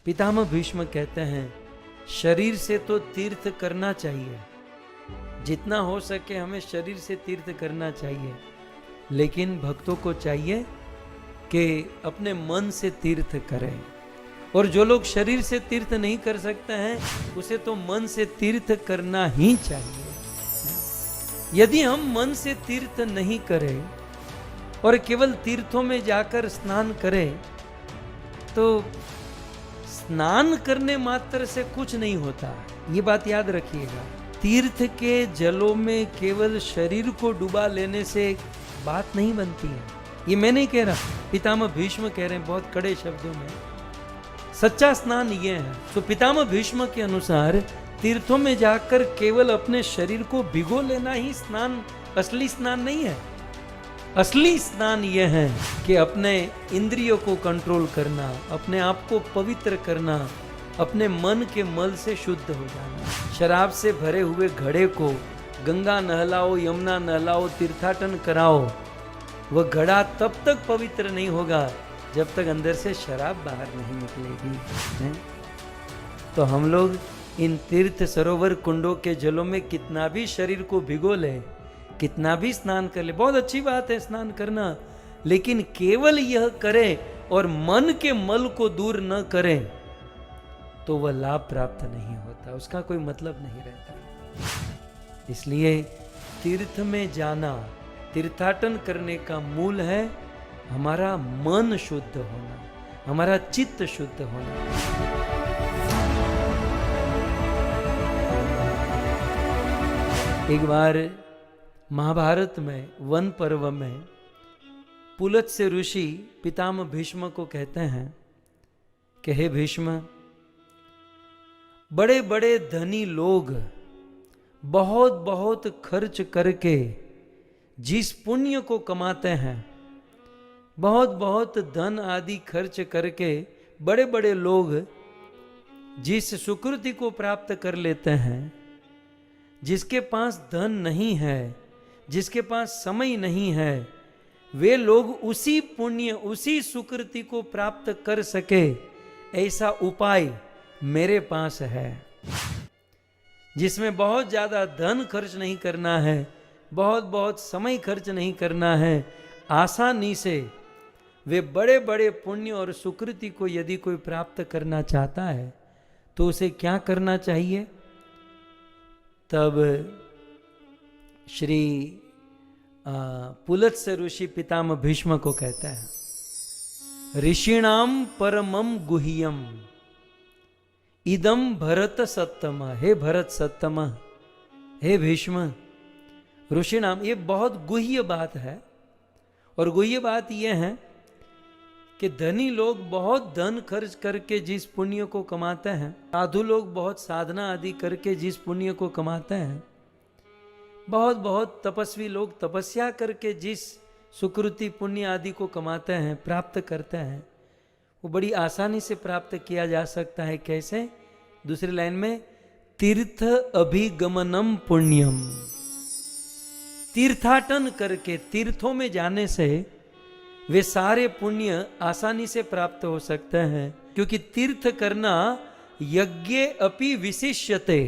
पितामह भीष्म कहते हैं शरीर से तो तीर्थ करना चाहिए, जितना हो सके हमें शरीर से तीर्थ करना चाहिए, लेकिन भक्तों को चाहिए कि अपने मन से तीर्थ करें। और जो लोग शरीर से तीर्थ नहीं कर सकते हैं उसे तो मन से तीर्थ करना ही चाहिए। यदि हम मन से तीर्थ नहीं करें और केवल तीर्थों में जाकर स्नान करें तो स्नान करने मात्र से कुछ नहीं होता, ये बात याद रखिएगा। तीर्थ के जलों में केवल शरीर को डुबा लेने से बात नहीं बनती है। ये मैं नहीं कह रहा, पितामह भीष्म कह रहे हैं बहुत कड़े शब्दों में। सच्चा स्नान ये है। तो पितामह भीष्म के अनुसार तीर्थों में जाकर केवल अपने शरीर को भिगो लेना ही स्नान, असली स्नान नहीं है। असली स्नान यह है कि अपने इंद्रियों को कंट्रोल करना, अपने आप को पवित्र करना, अपने मन के मल से शुद्ध हो जाना। शराब से भरे हुए घड़े को गंगा नहलाओ, यमुना नहलाओ, तीर्थाटन कराओ, वह घड़ा तब तक पवित्र नहीं होगा जब तक अंदर से शराब बाहर नहीं निकलेगी। तो हम लोग इन तीर्थ सरोवर कुंडों के जलों में कितना भी शरीर को भिगो ले, कितना भी स्नान कर ले, बहुत अच्छी बात है स्नान करना, लेकिन केवल यह करें और मन के मल को दूर न करें तो वह लाभ प्राप्त नहीं होता, उसका कोई मतलब नहीं रहता। इसलिए तीर्थ में जाना, तीर्थाटन करने का मूल है हमारा मन शुद्ध होना, हमारा चित्त शुद्ध होना। एक बार महाभारत में वन पर्व में पुलत्स्य ऋषि पितामह भीष्म को कहते हैं कि हे भीष्म, बड़े बड़े धनी लोग बहुत बहुत खर्च करके जिस पुण्य को कमाते हैं, बहुत बहुत धन आदि खर्च करके बड़े बड़े लोग जिस सुकृति को प्राप्त कर लेते हैं, जिसके पास धन नहीं है, जिसके पास समय नहीं है, वे लोग उसी पुण्य, उसी सुकृति को प्राप्त कर सके ऐसा उपाय मेरे पास है, जिसमें बहुत ज्यादा धन खर्च नहीं करना है, बहुत बहुत समय खर्च नहीं करना है। आसानी से वे बड़े बड़े पुण्य और सुकृति को यदि कोई प्राप्त करना चाहता है तो उसे क्या करना चाहिए? तब श्री पुलत्स्य ऋषि पितामह भीष्म को कहता है ऋषिणाम परमम गुह्यम इदम भरत सत्तम। हे भरत सत्तम, हे भीष्म, ऋषिणाम, ये बहुत गुह्य बात है। और गुह्य बात यह है कि धनी लोग बहुत धन खर्च करके जिस पुण्य को कमाते हैं, साधु लोग बहुत साधना आदि करके जिस पुण्य को कमाते हैं, बहुत बहुत तपस्वी लोग तपस्या करके जिस सुकृति पुण्य आदि को कमाते हैं, प्राप्त करते हैं, वो बड़ी आसानी से प्राप्त किया जा सकता है। कैसे? दूसरी लाइन में तीर्थ अभिगमनम पुण्यम, तीर्थाटन करके, तीर्थों में जाने से वे सारे पुण्य आसानी से प्राप्त हो सकते हैं। क्योंकि तीर्थ करना यज्ञ अपि विशिष्यते,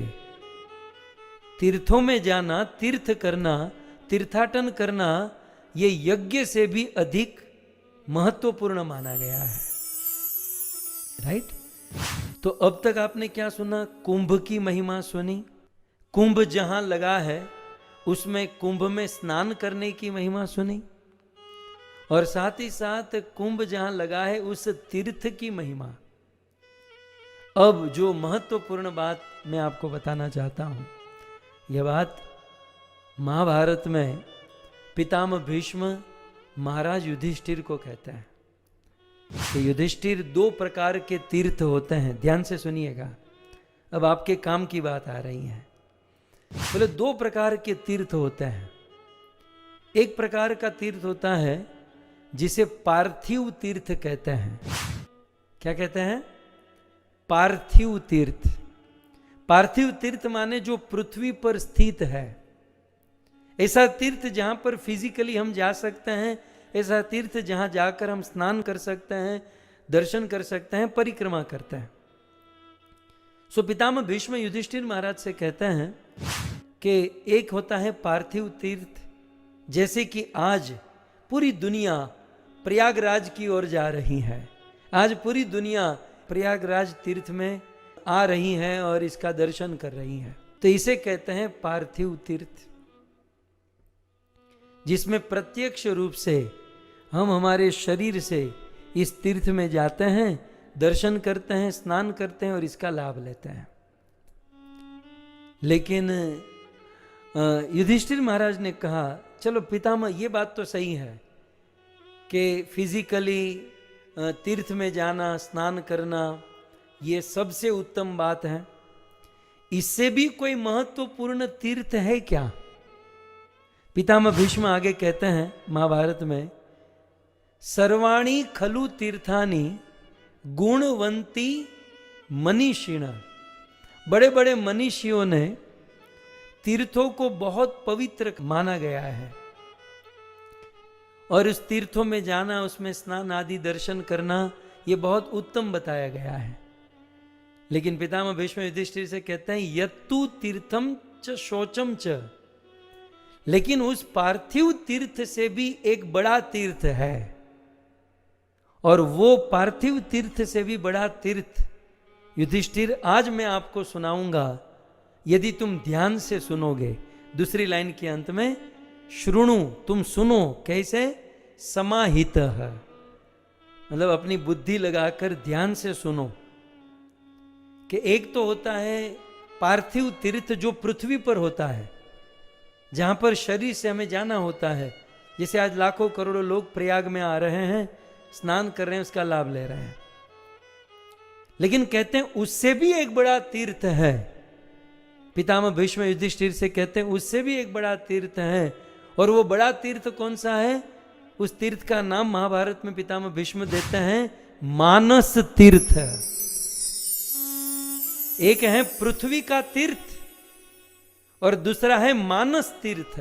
तीर्थों में जाना, तीर्थ करना, तीर्थाटन करना, ये यज्ञ से भी अधिक महत्वपूर्ण माना गया है। राइट? तो अब तक आपने क्या सुना? कुंभ की महिमा सुनी। कुंभ जहां लगा है उसमें कुंभ में स्नान करने की महिमा सुनी, और साथ ही साथ कुंभ जहां लगा है उस तीर्थ की महिमा। अब जो महत्वपूर्ण बात मैं आपको बताना चाहता हूं, यह बात महाभारत में पितामह भीष्म महाराज युधिष्ठिर को कहते हैं कि युधिष्ठिर, दो प्रकार के तीर्थ होते हैं, ध्यान से सुनिएगा, अब आपके काम की बात आ रही है। बोले दो प्रकार के तीर्थ होते हैं। एक प्रकार का तीर्थ होता है जिसे पार्थिव तीर्थ कहते हैं। क्या कहते हैं? पार्थिव तीर्थ। पार्थिव तीर्थ माने जो पृथ्वी पर स्थित है, ऐसा तीर्थ जहां पर फिजिकली हम जा सकते हैं, ऐसा तीर्थ जहां जाकर हम स्नान कर सकते हैं, दर्शन कर सकते हैं, परिक्रमा करते हैं। सो पितामह भीष्म युधिष्ठिर महाराज से कहते हैं कि एक होता है पार्थिव तीर्थ, जैसे कि आज पूरी दुनिया प्रयागराज की ओर जा रही है। आज पूरी दुनिया प्रयागराज तीर्थ में आ रही है और इसका दर्शन कर रही है, तो इसे कहते हैं पार्थिव तीर्थ, जिसमें प्रत्यक्ष रूप से हम हमारे शरीर से इस तीर्थ में जाते हैं, दर्शन करते हैं, स्नान करते हैं और इसका लाभ लेते हैं। लेकिन युधिष्ठिर महाराज ने कहा, चलो पितामह ये बात तो सही है कि फिजिकली तीर्थ में जाना, स्नान करना, ये सबसे उत्तम बात है। इससे भी कोई महत्वपूर्ण तीर्थ है क्या? पितामह भीष्म आगे कहते हैं महाभारत में, सर्वाणी खलु तीर्थानि गुणवंती मनीषिण। बड़े बड़े मनीषियों ने तीर्थों को बहुत पवित्र माना गया है और उस तीर्थों में जाना, उसमें स्नान आदि दर्शन करना, ये बहुत उत्तम बताया गया है। लेकिन पितामह भीष्म युधिष्ठिर से कहते हैं, यत्तु तीर्थम च शौचम च, लेकिन उस पार्थिव तीर्थ से भी एक बड़ा तीर्थ है, और वो पार्थिव तीर्थ से भी बड़ा तीर्थ युधिष्ठिर आज मैं आपको सुनाऊंगा, यदि तुम ध्यान से सुनोगे। दूसरी लाइन के अंत में, श्रुणु, तुम सुनो, कैसे? समाहित है, मतलब अपनी बुद्धि लगाकर ध्यान से सुनो। कि एक तो होता है पार्थिव तीर्थ जो पृथ्वी पर होता है, जहां पर शरीर से हमें जाना होता है, जैसे आज लाखों करोड़ों लोग प्रयाग में आ रहे हैं, स्नान कर रहे हैं, उसका लाभ ले रहे हैं। लेकिन कहते हैं उससे भी एक बड़ा तीर्थ है। पितामह भीष्म युधिष्ठिर से कहते हैं उससे भी एक बड़ा तीर्थ है, और वो बड़ा तीर्थ कौन सा है? उस तीर्थ का नाम महाभारत में पितामह भीष्म देते हैं मानस तीर्थ। एक है पृथ्वी का तीर्थ और दूसरा है मानस तीर्थ।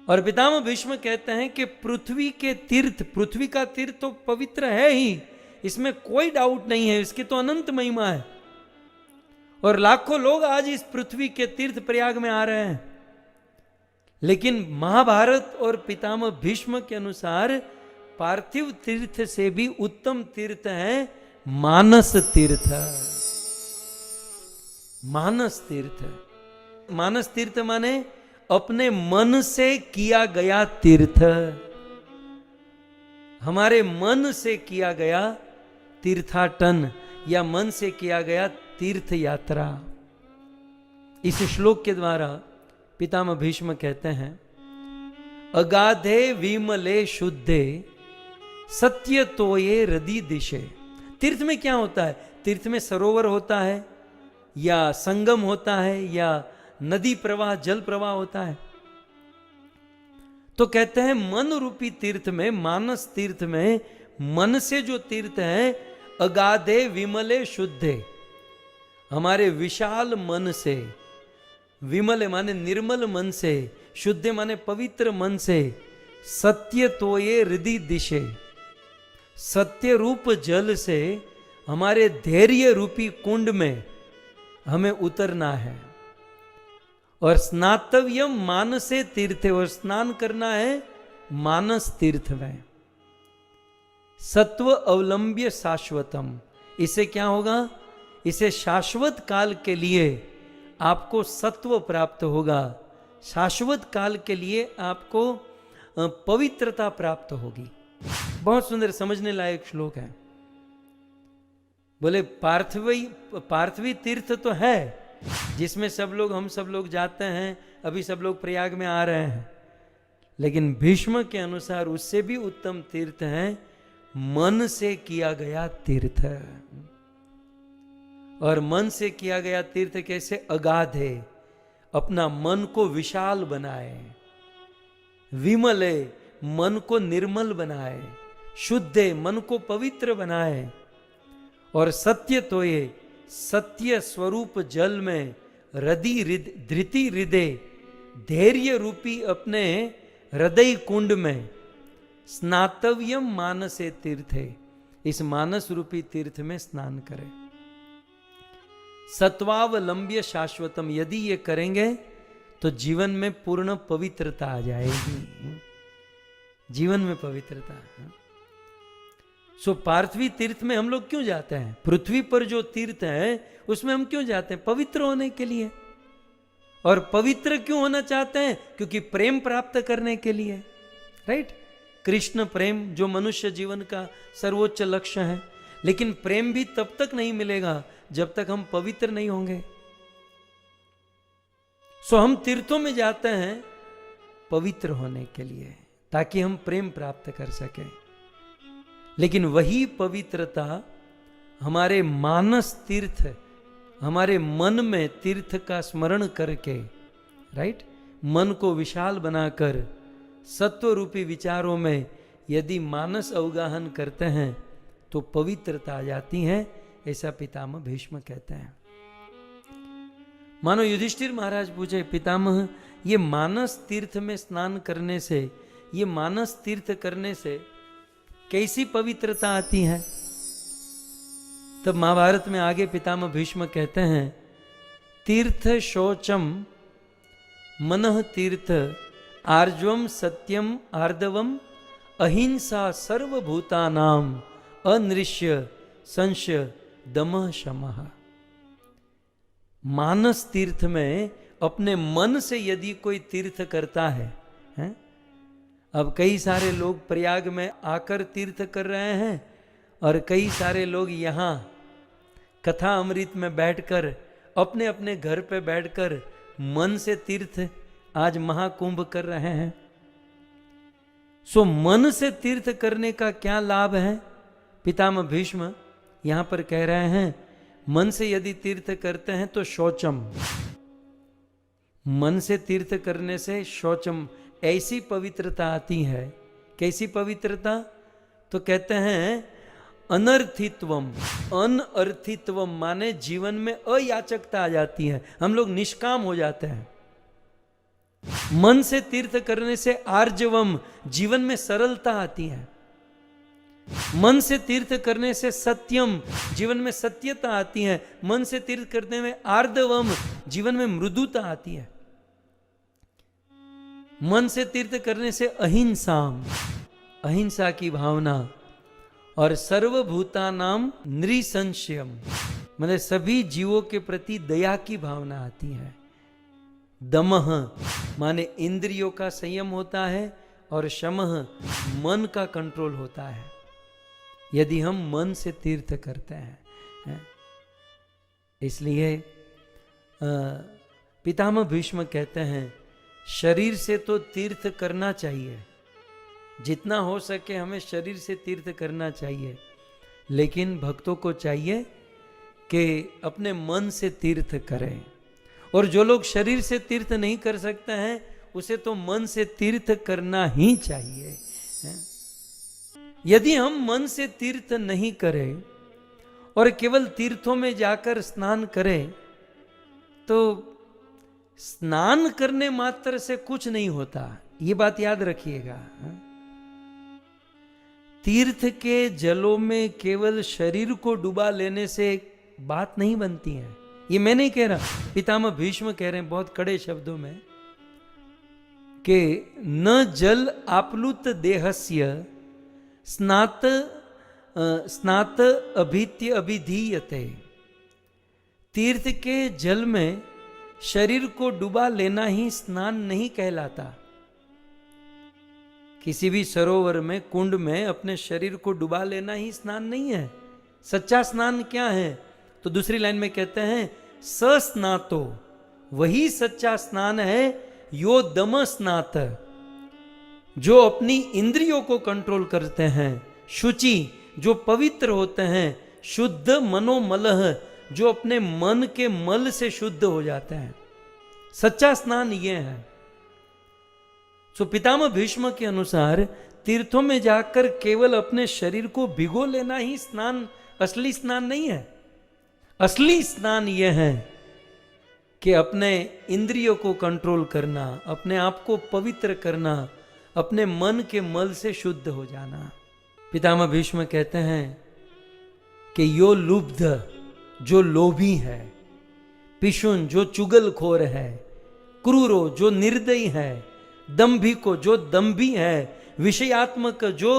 और पितामह भीष्म कहते हैं कि पृथ्वी के तीर्थ, पृथ्वी का तीर्थ तो पवित्र है ही, इसमें कोई डाउट नहीं है, इसकी तो अनंत महिमा है, और लाखों लोग आज इस पृथ्वी के तीर्थ प्रयाग में आ रहे हैं। लेकिन महाभारत और पितामह भीष्म के अनुसार पार्थिव तीर्थ से भी उत्तम तीर्थ है मानस तीर्थ। मानस तीर्थ, मानस तीर्थ माने अपने मन से किया गया तीर्थ, हमारे मन से किया गया तीर्थाटन या मन से किया गया तीर्थ यात्रा। इस श्लोक के द्वारा पितामह भीष्म कहते हैं, अगाधे विमले शुद्धे सत्य तोये हृदय दिशे। तीर्थ में क्या होता है? तीर्थ में सरोवर होता है या संगम होता है या नदी प्रवाह, जल प्रवाह होता है। तो कहते हैं मन रूपी तीर्थ में, मानस तीर्थ में, मन से जो तीर्थ है, अगाधे विमले शुद्धे, हमारे विशाल मन से, विमल माने निर्मल मन से, शुद्ध माने पवित्र मन से, सत्य तो ये हृदय दिशे, सत्य रूप जल से हमारे धैर्य रूपी कुंड में हमें उतरना है। और स्नातव्यम मानसे तीर्थ, और स्नान करना है मानस तीर्थ में। सत्व अवलंब्य शाश्वतम, इससे क्या होगा? इसे शाश्वत काल के लिए आपको सत्व प्राप्त होगा, शाश्वत काल के लिए आपको पवित्रता प्राप्त होगी। बहुत सुंदर समझने लायक श्लोक है। बोले पार्थिवी तीर्थ तो है जिसमें सब लोग, हम सब लोग जाते हैं, अभी सब लोग प्रयाग में आ रहे हैं, लेकिन भीष्म के अनुसार उससे भी उत्तम तीर्थ है मन से किया गया तीर्थ। और मन से किया गया तीर्थ कैसे? अगाध है, अपना मन को विशाल बनाए, विमले मन को निर्मल बनाए, शुद्ध मन को पवित्र बनाए, और सत्य तो ये सत्य स्वरूप जल में हृदय धृति हृदय धैर्य रूपी अपने हृदय कुंड में स्नातव्यम मानसे तीर्थ है, इस मानस रूपी तीर्थ में स्नान करें। सत्वावलंब्य शाश्वतम, यदि ये करेंगे तो जीवन में पूर्ण पवित्रता आ जाएगी, जीवन में पवित्रता। सो पार्थिवी तीर्थ में हम लोग क्यों जाते हैं? पृथ्वी पर जो तीर्थ है उसमें हम क्यों जाते हैं? पवित्र होने के लिए। और पवित्र क्यों होना चाहते हैं? क्योंकि प्रेम प्राप्त करने के लिए, राइट? कृष्ण प्रेम जो मनुष्य जीवन का सर्वोच्च लक्ष्य है। लेकिन प्रेम भी तब तक नहीं मिलेगा जब तक हम पवित्र नहीं होंगे। सो हम तीर्थों में जाते हैं पवित्र होने के लिए, ताकि हम प्रेम प्राप्त कर सकें। लेकिन वही पवित्रता हमारे मानस तीर्थ, हमारे मन में तीर्थ का स्मरण करके, राइट, मन को विशाल बनाकर सत्व रूपी विचारों में यदि मानस अवगाहन करते हैं तो पवित्रता आ जाती है, ऐसा पितामह भीष्म कहते हैं। मानो युधिष्ठिर महाराज पूछे, पितामह ये मानस तीर्थ में स्नान करने से, ये मानस तीर्थ करने से कैसी पवित्रता आती है? तब महाभारत में आगे पितामह भीष्म कहते हैं, तीर्थ शौचम मनः तीर्थ आर्जवम सत्यम आर्दवम अहिंसा सर्वभूतानाम अनृष्य संशय दमः शमः। मानस तीर्थ में अपने मन से यदि कोई तीर्थ करता है, अब कई सारे लोग प्रयाग में आकर तीर्थ कर रहे हैं और कई सारे लोग यहाँ कथा अमृत में बैठकर अपने अपने घर पे बैठकर मन से तीर्थ आज महाकुंभ कर रहे हैं। सो मन से तीर्थ करने का क्या लाभ है? पितामह भीष्म यहां पर कह रहे हैं, मन से यदि तीर्थ करते हैं तो शौचम, मन से तीर्थ करने से शौचम ऐसी पवित्रता आती है। कैसी पवित्रता? तो कहते हैं अनर्थित्वम, अनर्थित्वम माने जीवन में अयाचकता आ जाती है, हम लोग निष्काम हो जाते हैं। मन से तीर्थ करने से आर्जवम, जीवन में सरलता आती है। मन से तीर्थ करने से सत्यम, जीवन में सत्यता आती है। मन से तीर्थ करने में आर्दवम, जीवन में मृदुता आती है। मन से तीर्थ करने से अहिंसाम, अहिंसा की भावना, और सर्वभूतानाम नृसंशयम, मतलब सभी जीवों के प्रति दया की भावना आती है। दमः माने इंद्रियों का संयम होता है और शमः मन का कंट्रोल होता है, यदि हम मन से तीर्थ करते हैं। इसलिए पितामह भीष्म कहते हैं, शरीर से तो तीर्थ करना चाहिए, जितना हो सके हमें शरीर से तीर्थ करना चाहिए, लेकिन भक्तों को चाहिए कि अपने मन से तीर्थ करें। और जो लोग शरीर से तीर्थ नहीं कर सकते हैं उसे तो मन से तीर्थ करना ही चाहिए। यदि हम मन से तीर्थ नहीं करें और केवल तीर्थों में जाकर स्नान करें तो स्नान करने मात्र से कुछ नहीं होता, ये बात याद रखिएगा। तीर्थ के जलों में केवल शरीर को डुबा लेने से बात नहीं बनती है। ये मैं नहीं कह रहा, पितामह भीष्म कह रहे हैं बहुत कड़े शब्दों में कि न जल आप्लुत देहस्य स्नात स्नात अभित्य अभिधीयते। तीर्थ के जल में शरीर को डुबा लेना ही स्नान नहीं कहलाता। किसी भी सरोवर में, कुंड में अपने शरीर को डुबा लेना ही स्नान नहीं है। सच्चा स्नान क्या है? तो दूसरी लाइन में कहते हैं सस्नातो, वही सच्चा स्नान है यो दम स्नात, जो अपनी इंद्रियों को कंट्रोल करते हैं, शुचि जो पवित्र होते हैं, शुद्ध मनोमलह जो अपने मन के मल से शुद्ध हो जाते हैं। सच्चा स्नान ये है। सो पितामह भीष्म के अनुसार तीर्थों में जाकर केवल अपने शरीर को भिगो लेना ही स्नान, असली स्नान नहीं है। असली स्नान यह है कि अपने इंद्रियों को कंट्रोल करना, अपने आप को पवित्र करना, अपने मन के मल से शुद्ध हो जाना। पितामह भीष्म कहते हैं कि यो लुब्ध, जो लोभी है, पिशुन जो चुगलखोर है, क्रूरो जो निर्दयी है, दंभिको जो दंभी है, विषयात्मक जो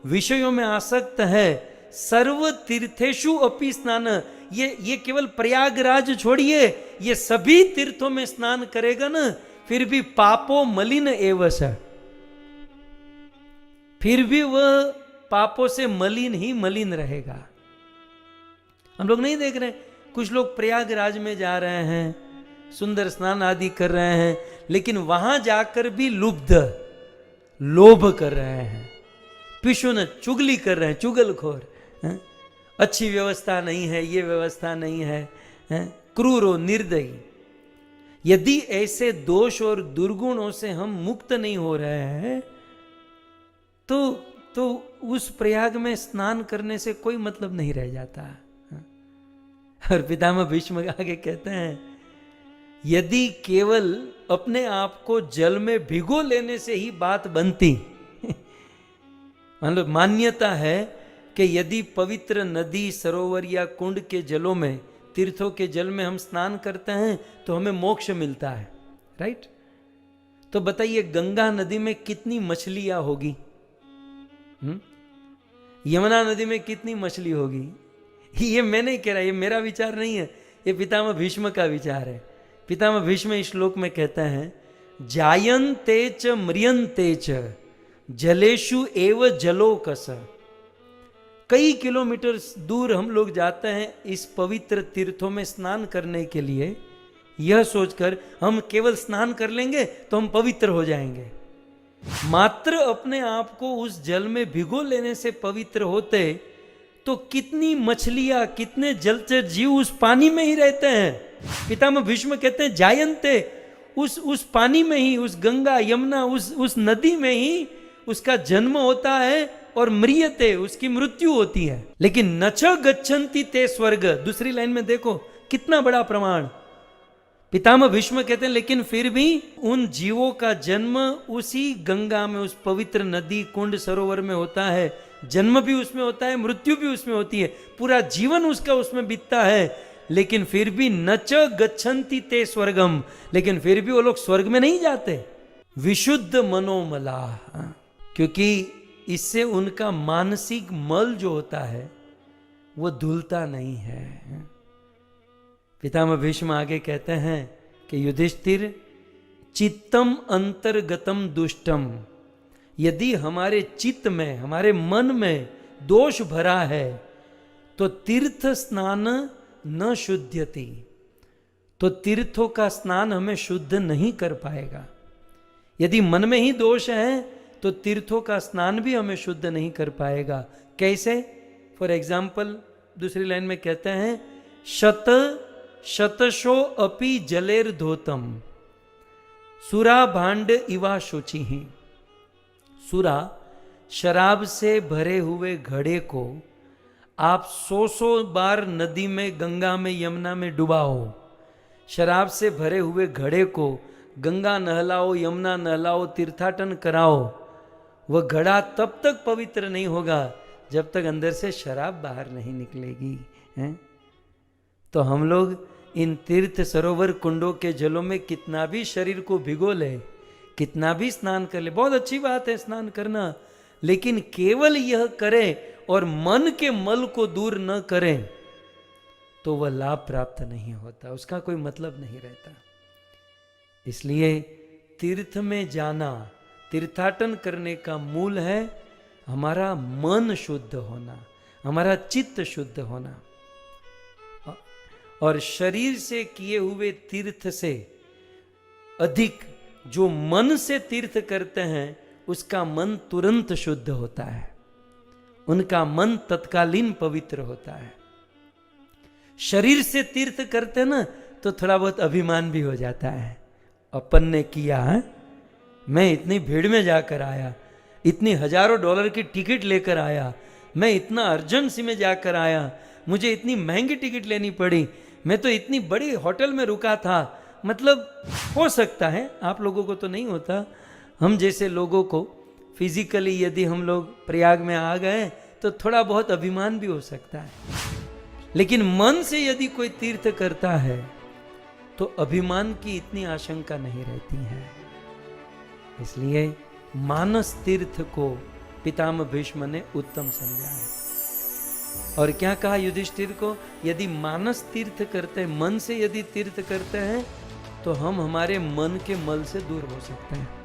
विषयों में आसक्त है, सर्व तीर्थेषु अपि स्नान, ये केवल प्रयागराज छोड़िए, ये सभी तीर्थों में स्नान करेगा ना, फिर भी पापो मलिन एवस, फिर भी वह पापों से मलिन ही मलिन रहेगा। हम लोग नहीं देख रहे, कुछ लोग प्रयागराज में जा रहे हैं, सुंदर स्नान आदि कर रहे हैं, लेकिन वहां जाकर भी लुब्ध लोभ कर रहे हैं, पिशुन चुगली कर रहे हैं, चुगलखोर, अच्छी व्यवस्था नहीं है, ये व्यवस्था नहीं है, क्रूरो निर्दयी। यदि ऐसे दोष और दुर्गुणों से हम मुक्त नहीं हो रहे हैं तो उस प्रयाग में स्नान करने से कोई मतलब नहीं रह जाता। और पितामह भीष्म आगे कहते हैं, यदि केवल अपने आप को जल में भिगो लेने से ही बात बनती, मतलब मान्यता है कि यदि पवित्र नदी, सरोवर या कुंड के जलों में, तीर्थों के जल में हम स्नान करते हैं तो हमें मोक्ष मिलता है, राइट? तो बताइए गंगा नदी में कितनी मछलियां होगी, यमुना नदी में कितनी मछली होगी? ये मैं नहीं कह रहा, ये मेरा विचार नहीं है, ये पितामह भीष्म का विचार है। पितामह भीष्म इस श्लोक में कहते हैं, जायन्ते च म्रियन्ते च जलेषु एव जलोकस। कई किलोमीटर दूर हम लोग जाते हैं इस पवित्र तीर्थों में स्नान करने के लिए, यह सोचकर हम केवल स्नान कर लेंगे तो हम पवित्र हो जाएंगे। मात्र अपने आप को उस जल में भिगो लेने से पवित्र होते तो कितनी मछलियां, कितने जलचर जीव उस पानी में ही रहते हैं। पितामह भीष्म कहते हैं, जायन्ते, उस पानी में ही, उस गंगा यमुना उस नदी में ही उसका जन्म होता है और म्रियते, उसकी मृत्यु होती है। लेकिन नच गच्छन्ति ते स्वर्ग, दूसरी लाइन में देखो कितना बड़ा प्रमाण। पितामह भीष्म कहते हैं, लेकिन फिर भी उन जीवों का जन्म उसी गंगा में, उस पवित्र नदी, कुंड, सरोवर में होता है, जन्म भी उसमें होता है, मृत्यु भी उसमें होती है, पूरा जीवन उसका उसमें बीतता है, लेकिन फिर भी नच गच्छन्ति ते स्वर्गम, लेकिन फिर भी वो लोग स्वर्ग में नहीं जाते। विशुद्ध मनोमला, क्योंकि इससे उनका मानसिक मल जो होता है वो धुलता नहीं है। पितामह भीष्म आगे कहते हैं कि युधिष्ठिर, चित्तम अंतर्गतम दुष्टम, यदि हमारे चित्त में, हमारे मन में दोष भरा है तो तीर्थ स्नान न शुद्ध्यति, तो तीर्थों का स्नान हमें शुद्ध नहीं कर पाएगा। यदि मन में ही दोष है तो तीर्थों का स्नान भी हमें शुद्ध नहीं कर पाएगा। कैसे? फॉर एग्जाम्पल दूसरी लाइन में कहते हैं, शतशो अपि जलेर धोतम सुरा भांड इवा शुचि। सुरा, शराब से भरे हुए घड़े को आप 100 बार नदी में, गंगा में, यमुना में डुबाओ, शराब से भरे हुए घड़े को गंगा नहलाओ, यमुना नहलाओ, तीर्थाटन कराओ, वह घड़ा तब तक पवित्र नहीं होगा जब तक अंदर से शराब बाहर नहीं निकलेगी, हैं? तो हम लोग इन तीर्थ, सरोवर, कुंडों के जलों में कितना भी शरीर को भिगो ले, कितना भी स्नान कर ले, बहुत अच्छी बात है स्नान करना, लेकिन केवल यह करें और मन के मल को दूर न करें तो वह लाभ प्राप्त नहीं होता, उसका कोई मतलब नहीं रहता। इसलिए तीर्थ में जाना, तीर्थाटन करने का मूल है हमारा मन शुद्ध होना, हमारा चित्त शुद्ध होना। और शरीर से किए हुए तीर्थ से अधिक जो मन से तीर्थ करते हैं उसका मन तुरंत शुद्ध होता है, उनका मन तत्कालीन पवित्र होता है। शरीर से तीर्थ करते ना तो थोड़ा बहुत अभिमान भी हो जाता है, अपन ने किया है, मैं इतनी भीड़ में जाकर आया, इतनी हजारों डॉलर की टिकट लेकर आया, मैं इतना अर्जेंसी में जाकर आया, मुझे इतनी महंगी टिकट लेनी पड़ी, मैं तो इतनी बड़ी होटल में रुका था। मतलब हो सकता है आप लोगों को तो नहीं होता, हम जैसे लोगों को फिजिकली यदि हम लोग प्रयाग में आ गए तो थोड़ा बहुत अभिमान भी हो सकता है। लेकिन मन से यदि कोई तीर्थ करता है तो अभिमान की इतनी आशंका नहीं रहती है। इसलिए मानस तीर्थ को पितामह भीष्म ने उत्तम समझा है। और क्या कहा युधिष्ठिर को, यदि मानस तीर्थ करते हैं, मन से यदि तीर्थ करते हैं, तो हम हमारे मन के मल से दूर हो सकते हैं।